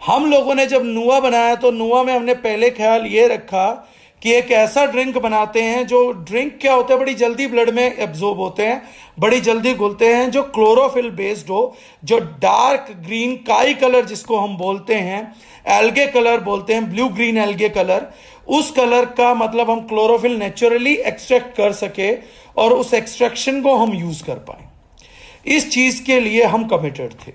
हम लोगों ने जब नुआ बनाया तो नुआ में हमने पहले ख्याल ये रखा कि एक ऐसा ड्रिंक बनाते हैं जो ड्रिंक क्या होता है, बड़ी जल्दी ब्लड में एब्जॉर्ब होते हैं, बड़ी जल्दी घुलते हैं, जो क्लोरोफिल बेस्ड हो, जो डार्क ग्रीन काई कलर जिसको हम बोलते हैं, एल्गे कलर बोलते हैं, ब्लू ग्रीन एल्गे कलर, उस कलर का मतलब हम क्लोरोफिल नेचुरली एक्सट्रैक्ट कर सके और उस एक्सट्रैक्शन को हम यूज कर पाए। इस चीज के लिए हम कमिटेड थे।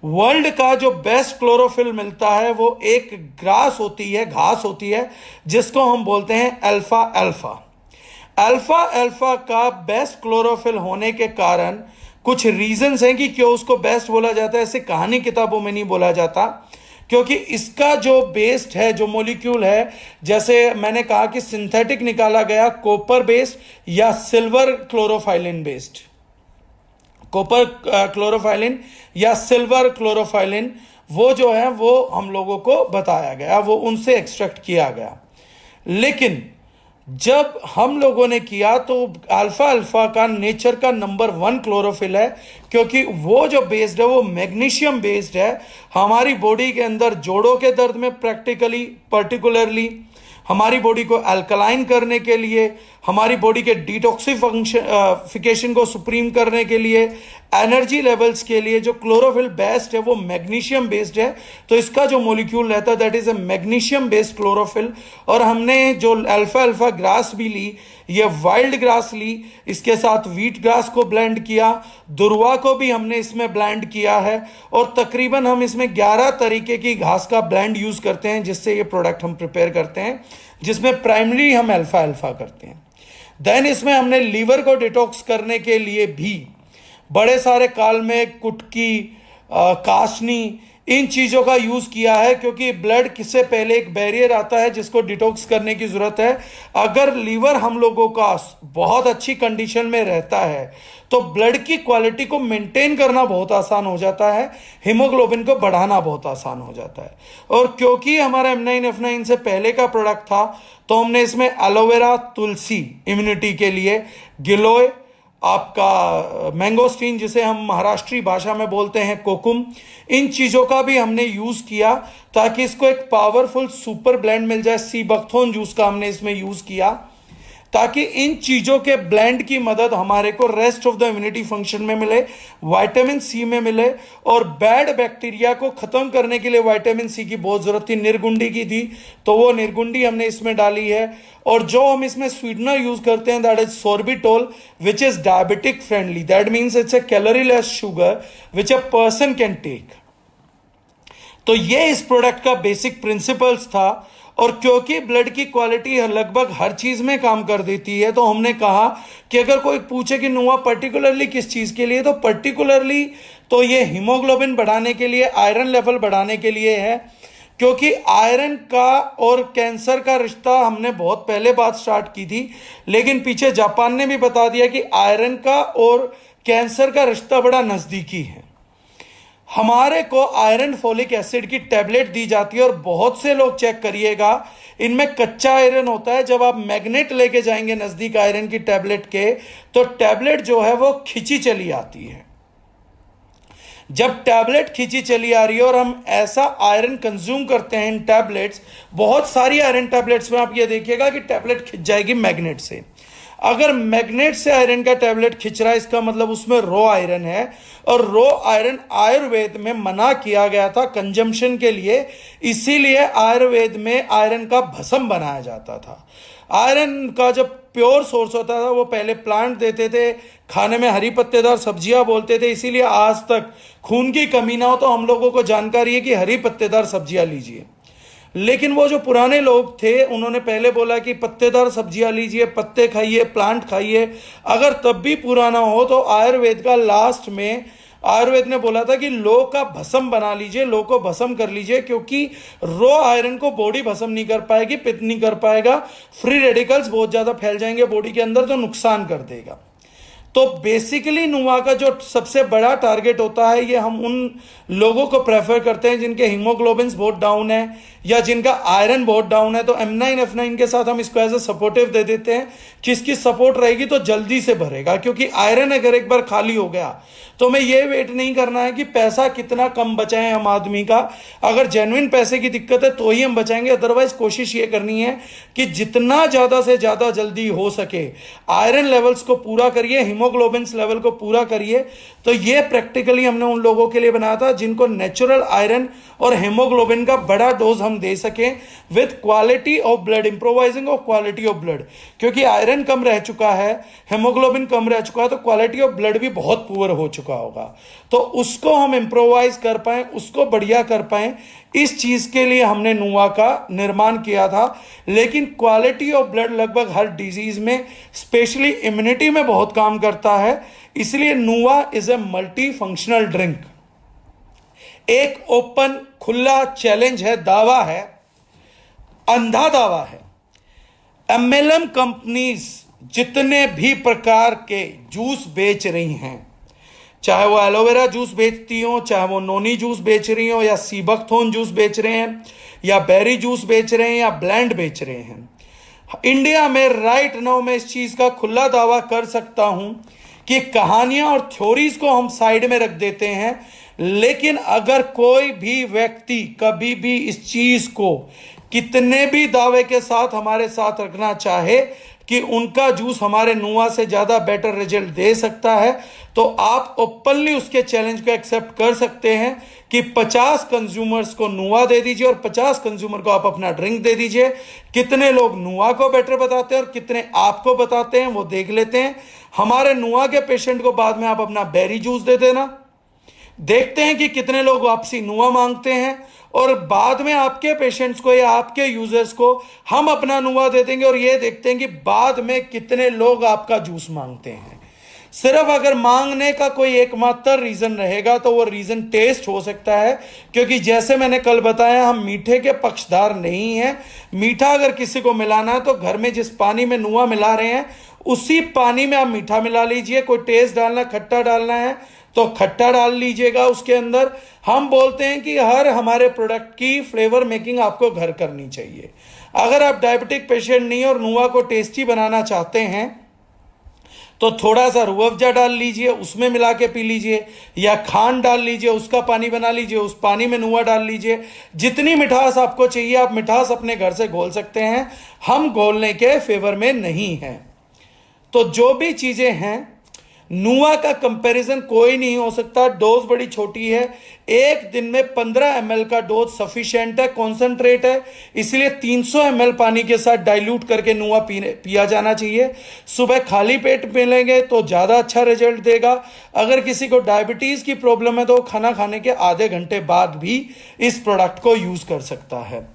वर्ल्ड का जो बेस्ट क्लोरोफिल मिलता है वो एक ग्रास होती है, घास होती है, जिसको हम बोलते हैं अल्फा अल्फा। अल्फा अल्फा का बेस्ट क्लोरोफिल होने के कारण कुछ रीजंस हैं कि क्यों उसको बेस्ट बोला जाता है। ऐसे कहानी किताबों में नहीं बोला जाता, क्योंकि इसका जो बेस्ड है, जो मोलिक्यूल है, जैसे मैंने कहा कि सिंथेटिक निकाला गया कॉपर बेस्ड या सिल्वर क्लोरोफाइलिन बेस्ड, कॉपर क्लोरोफाइलिन या सिल्वर क्लोरोफाइलिन, वो जो है वो हम लोगों को बताया गया, वो उनसे एक्सट्रैक्ट किया गया। लेकिन जब हम लोगों ने किया तो अल्फा अल्फा का नेचर का नंबर 1 क्लोरोफिल है, क्योंकि वो जो बेस्ड है वो मैग्नीशियम बेस्ड है। हमारी बॉडी के अंदर जोड़ों के दर्द में पर्टिकुलरली हमारी बॉडी को अल्कलाइन करने के लिए, हमारी बॉडी के डिटॉक्सिफिकेशन को सुप्रीम करने के लिए, एनर्जी लेवल्स के लिए जो क्लोरोफिल बेस्ड है वो मैग्नीशियम बेस्ड है। तो इसका जो मॉलिक्यूल रहता है that is a magnesium based chlorophyll. और हमने जो अल्फा अल्फा ग्रास भी ली, ये वाइल्ड ग्रास ली, इसके साथ व्हीट ग्रास को ब्लेंड किया, दुर्वा को भी हमने इसमें ब्लेंड किया है, और तकरीबन हम इसमें 11 तरीके की घास का ब्लेंड यूज करते हैं जिससे ये प्रोडक्ट हम प्रिपेयर करते हैं, जिसमें प्राइमरी हम अल्फा अल्फा करते हैं। देन इसमें हमने लीवर को डिटॉक्स करने के लिए भी बड़े सारे काल में कुटकी, काशनी, इन चीज़ों का यूज़ किया है, क्योंकि ब्लड से पहले एक बैरियर आता है जिसको डिटॉक्स करने की ज़रूरत है। अगर लीवर हम लोगों का बहुत अच्छी कंडीशन में रहता है तो ब्लड की क्वालिटी को मेंटेन करना बहुत आसान हो जाता है, हीमोग्लोबिन को बढ़ाना बहुत आसान हो जाता है। और क्योंकि हमारा M9F9 से पहले का प्रोडक्ट था तो हमने इसमें एलोवेरा, तुलसी इम्यूनिटी के लिए, गिलोय, आपका मैंगोस्टीन जिसे हम महाराष्ट्री भाषा में बोलते हैं कोकुम, इन चीज़ों का भी हमने यूज़ किया ताकि इसको एक पावरफुल सुपर ब्लेंड मिल जाए। सी बकथोर्न जूस का हमने इसमें यूज़ किया ताकि इन चीज़ों के ब्लेंड की मदद हमारे को rest of the immunity function में मिले, विटामिन सी में मिले, और बैड बैक्टीरिया को ख़त्म करने के लिए विटामिन सी की बहुत ज़रूरत थी, निर्गुंडी की थी, तो वो निर्गुंडी हमने इसमें डाली है। और जो हम इसमें स्वीटनर यूज़ करते हैं that is sorbitol, which is diabetic friendly, that means it's a calorie less sugar which a person can take. तो ये इस प्रोडक्ट का बेसिक प्रिंसिपल्स था। और क्योंकि ब्लड की क्वालिटी लगभग हर चीज में काम कर देती है, तो हमने कहा कि अगर कोई पूछे कि नुआ पर्टिकुलरली किस चीज के लिए, तो पर्टिकुलरली तो ये हीमोग्लोबिन बढ़ाने के लिए, आयरन लेवल बढ़ाने के लिए है। क्योंकि आयरन का और कैंसर का रिश्ता हमने बहुत पहले बात स्टार्ट की थी, लेकिन पीछे जापान ने भी बता दिया कि आयरन का और कैंसर का रिश्ता बड़ा नजदीकी है। हमारे को आयरन फोलिक एसिड की टैबलेट दी जाती है, और बहुत से लोग चेक करिएगा इनमें कच्चा आयरन होता है। जब आप मैग्नेट लेके जाएंगे नजदीक आयरन की टैबलेट के, तो टैबलेट जो है वो खिंची चली आती है। जब टैबलेट खींची चली आ रही है और हम ऐसा आयरन कंज्यूम करते हैं इन टैबलेट्स, बहुत सारी आयरन टैबलेट्स में आप ये देखिएगा कि टैबलेट खिंच जाएगी मैग्नेट से। अगर मैग्नेट से आयरन का टैबलेट खिंच रहा है, इसका मतलब उसमें रो आयरन है, और रो आयरन आयुर्वेद में मना किया गया था कंजम्पशन के लिए, इसीलिए आयुर्वेद में आयरन का भस्म बनाया जाता था। आयरन का जब प्योर सोर्स होता था वो पहले प्लांट देते थे, खाने में हरी पत्तेदार सब्जियां बोलते थे, इसीलिए आज तक खून की कमी ना हो तो हम लोगों को जानकारी है कि हरी पत्तेदार सब्जियां लीजिए। लेकिन वो जो पुराने लोग थे उन्होंने पहले बोला कि पत्तेदार सब्जियां लीजिए, पत्ते खाइए, प्लांट खाइए। अगर तब भी पुराना हो तो आयुर्वेद का लास्ट में आयुर्वेद ने बोला था कि लो का भस्म बना लीजिए, लो को भस्म कर लीजिए, क्योंकि रो आयरन को बॉडी भस्म नहीं कर पाएगी, पित्त नहीं कर पाएगा, फ्री रेडिकल्स बहुत ज्यादा फैल जाएंगे बॉडी के अंदर तो नुकसान कर देगा। तो बेसिकली नुआ का जो सबसे बड़ा टारगेट होता है, ये हम उन लोगों को प्रेफर करते हैं जिनके हीमोग्लोबिन बहुत डाउन है या जिनका आयरन बहुत डाउन है। तो M9 F9 के साथ हम इसको एज ए सपोर्टिव दे देते हैं कि इसकी सपोर्ट रहेगी तो जल्दी से भरेगा, क्योंकि आयरन अगर एक बार खाली हो गया तो हमें यह वेट नहीं करना है कि पैसा कितना कम बचाएं हम आदमी का। अगर जेन्युइन पैसे की दिक्कत है तो ही हम बचाएंगे, अदरवाइज कोशिश ये करनी है कि जितना ज्यादा से ज्यादा जल्दी हो सके आयरन लेवल्स को पूरा करिए, हीमोग्लोबिन लेवल को पूरा करिए। तो ये प्रैक्टिकली हमने उन लोगों के लिए बनाया था जिनको नेचुरल आयरन और हीमोग्लोबिन का बड़ा डोज हम दे सकें with quality of blood, improvising of quality of blood. क्योंकि आयरन कम रह चुका है, हीमोग्लोबिन कम रह चुका है, तो क्वालिटी ऑफ ब्लड भी बहुत पुअर हो चुका होगा। तो उसको हम इंप्रोवाइज कर पाए, उसको बढ़िया कर पाए, इस चीज के लिए हमने नुआ का निर्माण किया था। लेकिन क्वालिटी ऑफ ब्लड लगभग हर डिजीज में, स्पेशली इम्यूनिटी में बहुत काम करता है, इसलिए नुआ is a multi functional drink. एक ओपन खुला चैलेंज है, दावा है, अंधा दावा है। MLM कंपनीज जितने भी प्रकार के जूस बेच रही हैं, चाहे वो एलोवेरा जूस बेचती हो, चाहे वो नोनी जूस बेच रही हो, या सीबकथोन जूस बेच रहे हैं, या बेरी जूस बेच रहे हैं, या ब्लेंड बेच रहे हैं, इंडिया में राइट नाउ मैं इस चीज का खुला दावा कर सकता हूं कि कहानियां और थ्योरीज को हम साइड में रख देते हैं, लेकिन अगर कोई भी व्यक्ति कभी भी इस चीज को कितने भी दावे के साथ हमारे साथ रखना चाहे कि उनका जूस हमारे नुआ से ज्यादा बेटर रिजल्ट दे सकता है, तो आप ओपनली उसके चैलेंज को एक्सेप्ट कर सकते हैं कि 50 कंज्यूमर्स को नुआ दे दीजिए और 50 कंज्यूमर को आप अपना ड्रिंक दे दीजिए। कितने लोग नुआ को बेटर बताते हैं और कितने आपको बताते हैं वो देख लेते हैं। हमारे नुआ के पेशेंट को बाद में आप अपना बेरी जूस दे देना, देखते हैं कि कितने लोग वापसी नुआ मांगते हैं, और बाद में आपके पेशेंट्स को या आपके यूजर्स को हम अपना नुआ दे देंगे और ये देखते हैं कि बाद में कितने लोग आपका जूस मांगते हैं। सिर्फ अगर मांगने का कोई एकमात्र रीजन रहेगा तो वो रीजन टेस्ट हो सकता है, क्योंकि जैसे मैंने कल बताया हम मीठे के पक्षधार नहीं हैं। मीठा अगर किसी को मिलाना है तो घर में जिस पानी में नुआ मिला रहे हैं उसी पानी में आप मीठा मिला लीजिए। कोई टेस्ट डालना, खट्टा डालना है तो खट्टा डाल लीजिएगा उसके अंदर। हम बोलते हैं कि हर हमारे प्रोडक्ट की फ्लेवर मेकिंग आपको घर करनी चाहिए। अगर आप डायबिटिक पेशेंट नहीं और नुआ को टेस्टी बनाना चाहते हैं तो थोड़ा सा रूह अफ़ज़ा डाल लीजिए, उसमें मिला के पी लीजिए, या खांड डाल लीजिए, उसका पानी बना लीजिए, उस पानी में नुआ डाल लीजिए। जितनी मिठास आपको चाहिए आप मिठास अपने घर से घोल सकते हैं, हम घोलने के फेवर में नहीं हैं। तो जो भी चीजें हैं, नुआ का कंपैरिजन कोई नहीं हो सकता। डोज बड़ी छोटी है, एक दिन में 15 ml का डोज सफिशिएंट है, कॉन्सेंट्रेट है, इसलिए 300 ml पानी के साथ डाइल्यूट करके नुआ पिया जाना चाहिए। सुबह खाली पेट मिलेंगे तो ज्यादा अच्छा रिजल्ट देगा। अगर किसी को डायबिटीज की प्रॉब्लम है तो वो खाना खाने के आधे घंटे बाद भी इस प्रोडक्ट को यूज कर सकता है।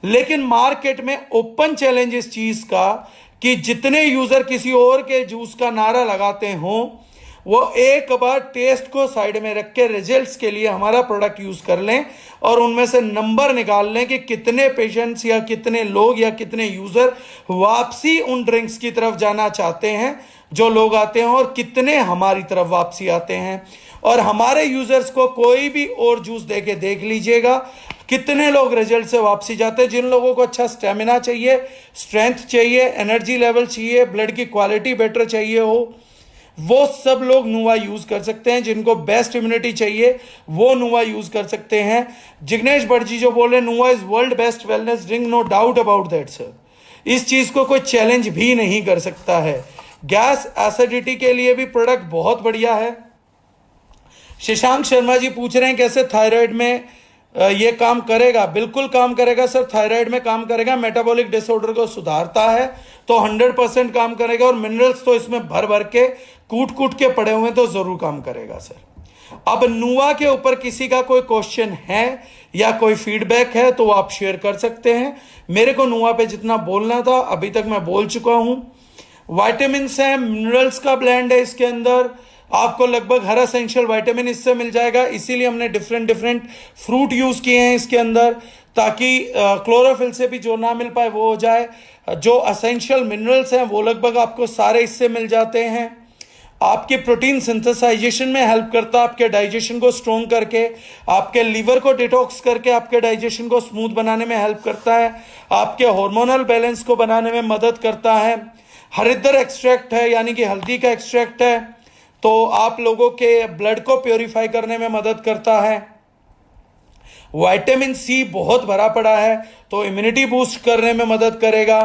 लेकिन मार्केट में ओपन चैलेंज इस चीज का कि जितने यूजर किसी और के जूस का नारा लगाते हों, वो एक बार टेस्ट को साइड में रख के रिजल्ट्स के लिए हमारा प्रोडक्ट यूज कर लें और उनमें से नंबर निकाल लें कि कितने पेशेंट्स या कितने लोग या कितने यूजर वापसी उन ड्रिंक्स की तरफ जाना चाहते हैं जो लोग आते हैं, और कितने हमारी तरफ वापसी आते हैं। और हमारे यूजर्स को कोई भी और जूस दे के देख लीजिएगा कितने लोग रिजल्ट से वापसी जाते हैं। जिन लोगों को अच्छा स्टेमिना चाहिए, स्ट्रेंथ चाहिए, एनर्जी लेवल चाहिए, ब्लड की क्वालिटी बेटर चाहिए हो, वो सब लोग नुआ यूज कर सकते हैं। जिनको बेस्ट इम्यूनिटी चाहिए वो नुआ यूज कर सकते हैं। जिग्नेश भट्ट जी जो बोले नुआ is world best wellness drink, no doubt about that sir. इस चीज को कोई चैलेंज भी नहीं कर सकता है। गैस एसिडिटी के लिए भी प्रोडक्ट बहुत बढ़िया है। शशांक शर्मा जी पूछ रहे हैं कैसे थायराइड में ये काम करेगा। बिल्कुल काम करेगा सर, थायराइड में काम करेगा, मेटाबॉलिक डिसऑर्डर को सुधारता है तो 100% काम करेगा, और मिनरल्स तो इसमें भर भर के कूट कूट के पड़े हुए तो जरूर काम करेगा सर। अब नुआ के ऊपर किसी का कोई क्वेश्चन है या कोई फीडबैक है तो आप शेयर कर सकते हैं। मेरे को नुआ पे जितना बोलना था अभी तक मैं बोल चुका हूं। विटामिन है, मिनरल्स का ब्लेंड है इसके अंदर, आपको लगभग हर एसेंशियल विटामिन इससे मिल जाएगा। इसीलिए हमने डिफरेंट फ्रूट यूज किए हैं इसके अंदर, ताकि क्लोरोफिल से भी जो ना मिल पाए वो हो जाए। जो एसेंशियल मिनरल्स हैं वो लगभग आपको सारे इससे मिल जाते हैं। आपके प्रोटीन सिंथेसाइजेशन में हेल्प करता है, आपके डाइजेशन को स्ट्रोंग करके, आपके लीवर को डिटॉक्स करके आपके डाइजेशन को स्मूथ बनाने में हेल्प करता है, आपके हार्मोनल बैलेंस को बनाने में मदद करता है। हरिद्र एक्सट्रैक्ट है, यानी कि हल्दी का एक्सट्रैक्ट है, तो आप लोगों के ब्लड को प्योरीफाई करने में मदद करता है। विटामिन सी बहुत भरा पड़ा है, तो इम्यूनिटी बूस्ट करने में मदद करेगा।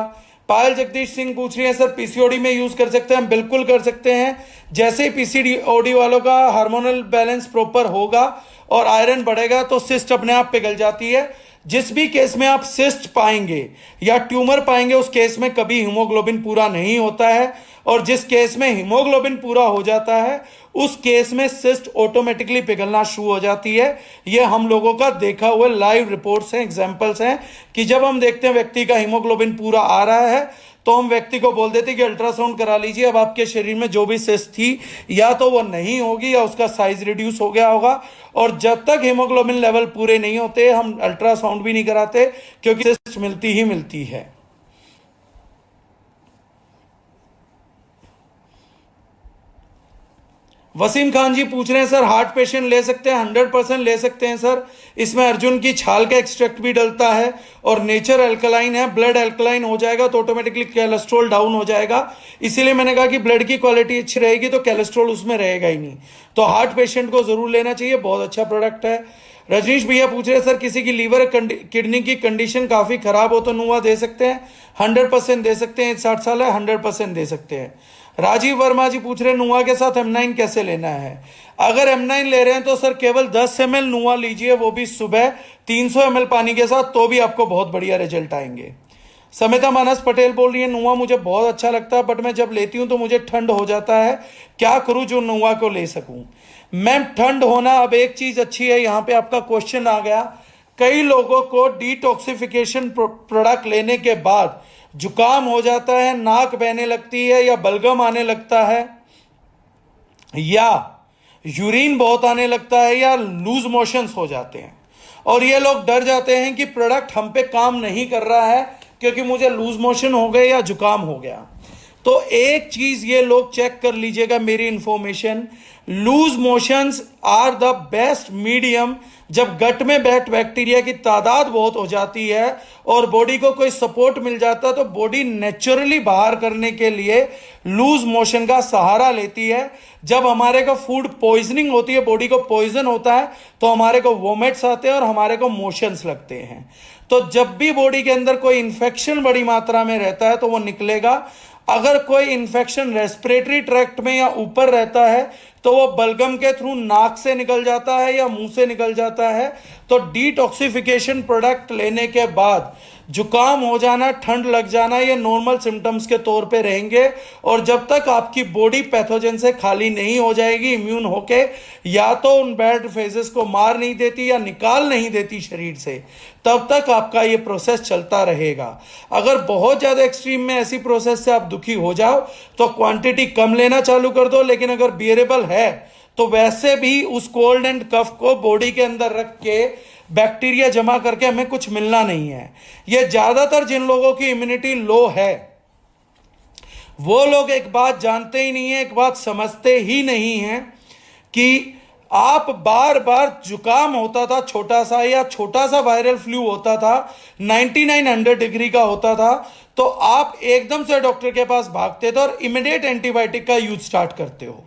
पायल जगदीश सिंह पूछ रही है सर पीसीओडी में यूज कर सकते हैं? बिल्कुल कर सकते हैं। जैसे ही पीसीओडी वालों का हार्मोनल बैलेंस प्रॉपर होगा और आयरन बढ़ेगा तो सिस्ट अपने आप पिघल जाती है। जिस भी केस में आप सिस्ट पाएंगे या ट्यूमर पाएंगे उस केस में कभी हीमोग्लोबिन पूरा नहीं होता है, और जिस केस में हीमोग्लोबिन पूरा हो जाता है उस केस में सिस्ट ऑटोमेटिकली पिघलना शुरू हो जाती है। ये हम लोगों का देखा हुआ लाइव रिपोर्ट्स हैं, एग्जांपल्स हैं कि जब हम देखते हैं व्यक्ति का हीमोग्लोबिन पूरा आ रहा है तो हम व्यक्ति को बोल देते कि अल्ट्रासाउंड करा लीजिए, अब आपके शरीर में जो भी सिस्ट थी या तो वो नहीं होगी या उसका साइज रिड्यूस हो गया होगा। और जब तक हीमोग्लोबिन लेवल पूरे नहीं होते हम अल्ट्रासाउंड भी नहीं कराते, क्योंकि सिस्ट मिलती ही मिलती है। वसीम खान जी पूछ रहे हैं सर हार्ट पेशेंट ले सकते हैं? 100% ले सकते हैं सर। इसमें अर्जुन की छाल का एक्सट्रैक्ट भी डलता है और नेचर अल्कलाइन है। ब्लड अल्कलाइन हो जाएगा तो ऑटोमेटिकली कोलेस्ट्रॉल डाउन हो जाएगा। इसीलिए मैंने कहा कि ब्लड की क्वालिटी अच्छी रहेगी तो कोलेस्ट्रॉल उसमें रहेगा ही नहीं। तो हार्ट पेशेंट को जरूर लेना चाहिए, बहुत अच्छा प्रोडक्ट है। रजनीश भैया पूछ रहे हैं सर किसी की लीवर किडनी की कंडीशन काफी खराब हो तो नुआ दे सकते हैं? 100% दे सकते हैं। 60 साल है, 100% दे सकते हैं। राजीव वर्मा जी पूछ रहे हैं नुआ के साथ M9 कैसे लेना है? अगर M9 ले रहे हैं तो सर केवल 10 ml नुआ लीजिए, वो भी सुबह 300 ml पानी के साथ, तो भी आपको बहुत बढ़िया रिजल्ट आएंगे। समिता मानस पटेल बोल रही है नुआ मुझे बहुत अच्छा लगता है बट मैं जब लेती हूं तो मुझे ठंड हो जाता है, क्या करूं जो नुआ को ले सकूं? मैम ठंड होना, अब एक चीज अच्छी है, यहां पे आपका क्वेश्चन आ गया। कई लोगों को डिटॉक्सिफिकेशन प्रोडक्ट लेने के बाद जुकाम हो जाता है, नाक बहने लगती है या बलगम आने लगता है या यूरिन बहुत आने लगता है या लूज मोशंस हो जाते हैं, और ये लोग डर जाते हैं कि प्रोडक्ट हम पे काम नहीं कर रहा है क्योंकि मुझे लूज मोशन हो गए या जुकाम हो गया। तो एक चीज ये लोग चेक कर लीजिएगा, मेरी information, loose motions are the best medium जब गट में बैक्टीरिया की तादाद बहुत हो जाती है और बॉडी को कोई सपोर्ट मिल जाता है तो बॉडी नेचुरली बाहर करने के लिए लूज मोशन का सहारा लेती है। जब हमारे को फूड पॉइजनिंग होती है, बॉडी को पॉइजन होता है, तो हमारे को वोमिट्स आते हैं और हमारे को मोशंस लगते हैं। तो जब भी बॉडी के अंदर कोई इंफेक्शन बड़ी मात्रा में रहता है तो वो निकलेगा। अगर कोई इंफेक्शन रेस्पिरेटरी ट्रैक्ट में या ऊपर रहता है तो वो बलगम के थ्रू नाक से निकल जाता है या मुंह से निकल जाता है। तो डिटॉक्सिफिकेशन प्रोडक्ट लेने के बाद जुकाम हो जाना, ठंड लग जाना, ये नॉर्मल सिम्टम्स के तौर पे रहेंगे। और जब तक आपकी बॉडी पैथोजन से खाली नहीं हो जाएगी, इम्यून होके या तो उन बैड फेजेस को मार नहीं देती या निकाल नहीं देती शरीर से, तब तक आपका ये प्रोसेस चलता रहेगा। अगर बहुत ज्यादा एक्सट्रीम में ऐसी प्रोसेस से आप दुखी हो जाओ तो क्वांटिटी कम लेना चालू कर दो, लेकिन अगर बियरेबल है तो वैसे भी उस कोल्ड एंड कफ को बॉडी के अंदर रख के बैक्टीरिया जमा करके हमें कुछ मिलना नहीं है। ये ज्यादातर जिन लोगों की इम्यूनिटी लो है वो लोग एक बात जानते ही नहीं है, एक बात समझते ही नहीं है कि आप बार बार जुकाम होता था छोटा सा या छोटा सा वायरल फ्लू होता था 9900 डिग्री का होता था, तो आप एकदम से डॉक्टर के पास भागते थे और इमीडिएट एंटीबायोटिक का यूज स्टार्ट करते हो।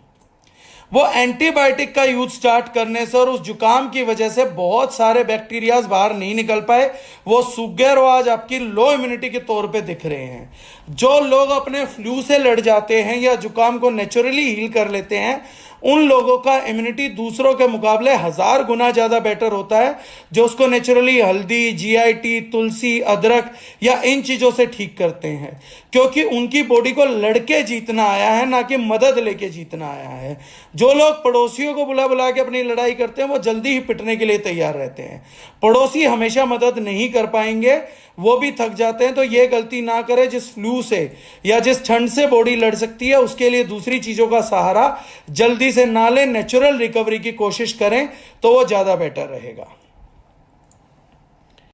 वो एंटीबायोटिक का यूज स्टार्ट करने से और उस जुकाम की वजह से बहुत सारे बैक्टीरियाज बाहर नहीं निकल पाए, वो सूख गए और आज आपकी लो इम्यूनिटी के तौर पे दिख रहे हैं। जो लोग अपने फ्लू से लड़ जाते हैं या जुकाम को नेचुरली हील कर लेते हैं, उन लोगों का इम्यूनिटी दूसरों के मुकाबले 1000 गुना ज्यादा बेटर होता है, जो उसको नेचुरली हल्दी, जीआईटी, तुलसी, अदरक या इन चीजों से ठीक करते हैं, क्योंकि उनकी बॉडी को लड़के जीतना आया है, ना कि मदद लेके जीतना आया है। जो लोग पड़ोसियों को बुला बुला के अपनी लड़ाई करते हैं वो जल्दी ही पिटने के लिए तैयार रहते हैं। पड़ोसी हमेशा मदद नहीं कर पाएंगे, वो भी थक जाते हैं। तो ये गलती ना करें। जिस फ्लू से या जिस ठंड से बॉडी लड़ सकती है उसके लिए दूसरी चीजों का सहारा जल्दी से ना लें, नेचुरल रिकवरी की कोशिश करें तो वो ज्यादा बेटर रहेगा।